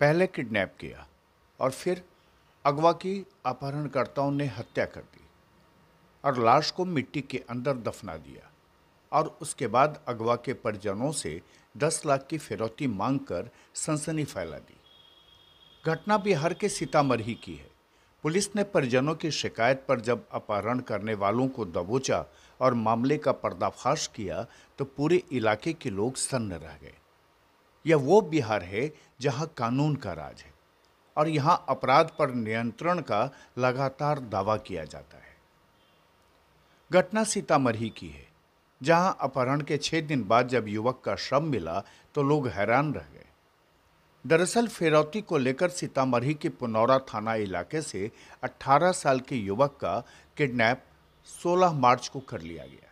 पहले किडनैप किया और फिर अगवा की अपहरणकर्ताओं ने हत्या कर दी और लाश को मिट्टी के अंदर दफना दिया और उसके बाद अगवा के परिजनों से 10 लाख की फिरौती मांगकर सनसनी फैला दी। घटना बिहार के सीतामढ़ी की है। पुलिस ने परिजनों की शिकायत पर जब अपहरण करने वालों को दबोचा और मामले का पर्दाफाश किया तो पूरे इलाके के लोग सन्न रह गए। यह वो बिहार है जहां कानून का राज है और यहां अपराध पर नियंत्रण का लगातार दावा किया जाता है। घटना सीतामढ़ी की है, जहां अपहरण के 6 दिन बाद जब युवक का शव मिला तो लोग हैरान रह गए। दरअसल फिरौती को लेकर सीतामढ़ी के पुनौरा थाना इलाके से 18 साल के युवक का किडनैप 16 मार्च को कर लिया गया।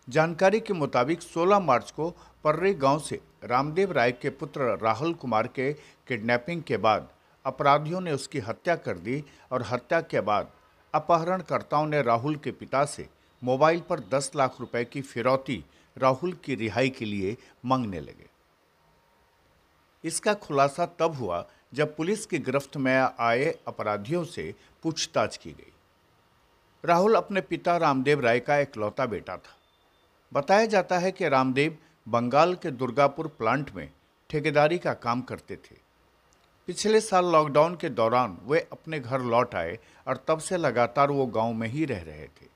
जानकारी के मुताबिक 16 मार्च को पर्रे गांव से रामदेव राय के पुत्र राहुल कुमार के किडनैपिंग के बाद अपराधियों ने उसकी हत्या कर दी और हत्या के बाद अपहरणकर्ताओं ने राहुल के पिता से मोबाइल पर 10 लाख रुपए की फिरौती राहुल की रिहाई के लिए मांगने लगे। इसका खुलासा तब हुआ जब पुलिस की गिरफ्त में आए अपराधियों से पूछताछ की गई। राहुल अपने पिता रामदेव राय का इकलौता बेटा था। बताया जाता है कि रामदेव बंगाल के दुर्गापुर प्लांट में ठेकेदारी का काम करते थे। पिछले साल लॉकडाउन के दौरान वे अपने घर लौट आए और तब से लगातार वो गांव में ही रह रहे थे।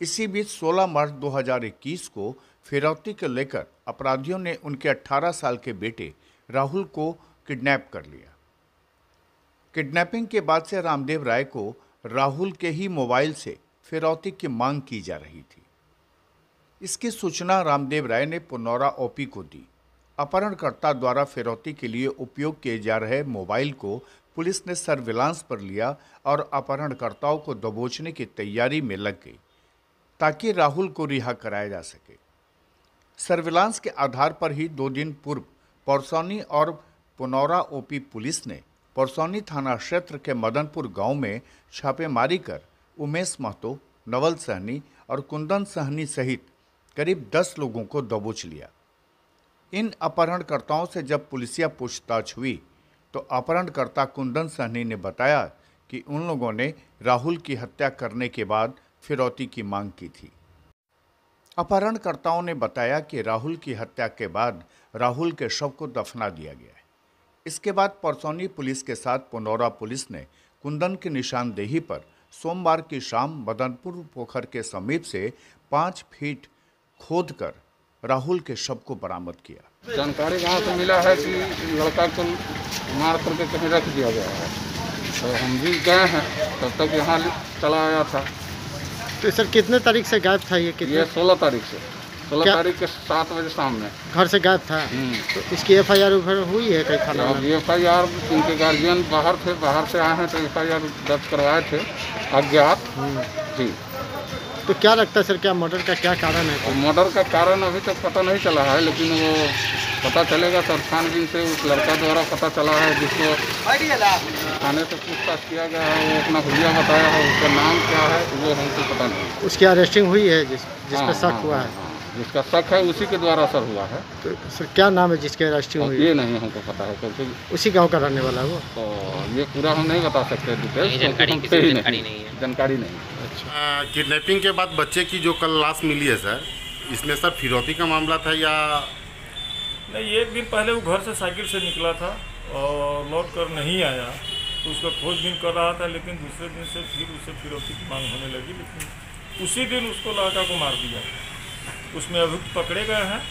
इसी बीच 16 मार्च 2021 को फिरौती को लेकर अपराधियों ने उनके 18 साल के बेटे राहुल को किडनैप कर लिया। किडनैपिंग के बाद से रामदेव राय को राहुल के ही मोबाइल से फिरौती की मांग की जा रही थी। इसकी सूचना रामदेव राय ने पुनौरा ओपी को दी। अपहरणकर्ता द्वारा फिरौती के लिए उपयोग किए जा रहे मोबाइल को पुलिस ने सर्विलांस पर लिया और अपहरणकर्ताओं को दबोचने की तैयारी में लग गई ताकि राहुल को रिहा कराया जा सके। सर्विलांस के आधार पर ही 2 दिन पूर्व परसौनी और पुनौरा ओपी पुलिस ने परसौनी थाना क्षेत्र के मदनपुर गांव में छापेमारी कर उमेश महतो, नवल सहनी और कुंदन सहनी सहित करीब 10 लोगों को दबोच लिया। इन अपहरणकर्ताओं से जब पुलिसिया पूछताछ हुई तो अपहरणकर्ता कुंदन सहनी ने बताया कि उन लोगों ने राहुल की हत्या करने के बाद फिरौती की मांग की थी। अपहरणकर्ताओं ने बताया कि राहुल की हत्या के बाद राहुल के शव को दफना दिया गया है। इसके बाद परसौनी पुलिस के साथ पुनौरा पुलिस ने कुंदन की निशानदेही पर सोमवार की शाम मदनपुर पोखर के समीप से 5 फीट खोदकर राहुल के शव को बरामद किया। जानकारी गांव से मिला है कि लड़का को मार करके कहीं रख दिया गया है, तो हम भी गए हैं। तब तक यहाँ चला आया था। तो सर कितने तारीख से गायब था ये? 16 तारीख से, 16 तारीख के 7 बजे शाम में घर से गायब था। तो इसकी FIR हुई है कहीं थाना में? FIR इनके गार्जियन बाहर थे, बाहर से आए हैं तो FIR दर्ज करवाए थे अज्ञात। जी। तो क्या लगता है सर, क्या मर्डर का क्या कारण है? मर्डर का कारण अभी तक पता नहीं चला है, लेकिन वो पता चलेगा सर। छानबीन से उस लड़का द्वारा पता चला है, जिसको थाने से पूछताछ किया गया है। वो अपना हुलिया बताया है, उसका नाम क्या है वो हमको पता नहीं। उसकी अरेस्टिंग हुई है जिस पर शक हुआ है? जिसका शक है उसी के द्वारा सर हुआ है। तो सर क्या नाम है जिसकी अरेस्टिंग हुई? ये नहीं हमको पता है, क्योंकि उसी गाँव का रहने वाला है वो। तो ये पूरा हम नहीं बता सकते डिटेल्स, जानकारी नहीं। अच्छा, किडनैपिंग के बाद बच्चे की जो कल लाश मिली है सर, इसमें सर फिरौती का मामला था या नहीं? एक दिन पहले वो घर से साइकिल से निकला था और लौट कर नहीं आया, तो उसका खोजबीन कर रहा था। लेकिन दूसरे दिन से फिर उसे फिरौती की मांग होने लगी, लेकिन उसी दिन उसको लड़का को मार दिया। उसमें अभियुक्त पकड़े गए हैं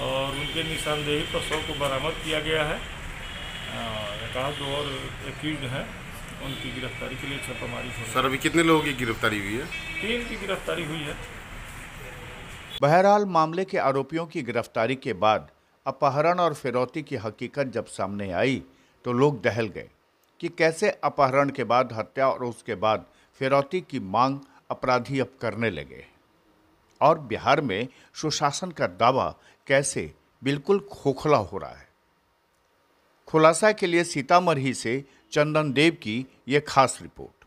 और उनके निशानदेही पर शव को बरामद किया गया है। एक आध 2 और एक्यूज्ड हैं, उनकी गिरफ्तारी के लिए छापामारी हो। सर अभी कितने लोगों की गिरफ्तारी हुई है? 3 की गिरफ्तारी हुई है। बहरहाल मामले के आरोपियों की गिरफ्तारी के बाद अपहरण और फिरौती की हकीकत जब सामने आई तो लोग दहल गए कि कैसे अपहरण के बाद हत्या और उसके बाद फिरौती की मांग अपराधी अब करने लगे और बिहार में सुशासन का दावा कैसे बिल्कुल खोखला हो रहा है। खुलासा के लिए सीतामढ़ी से चंदन देव की यह खास रिपोर्ट।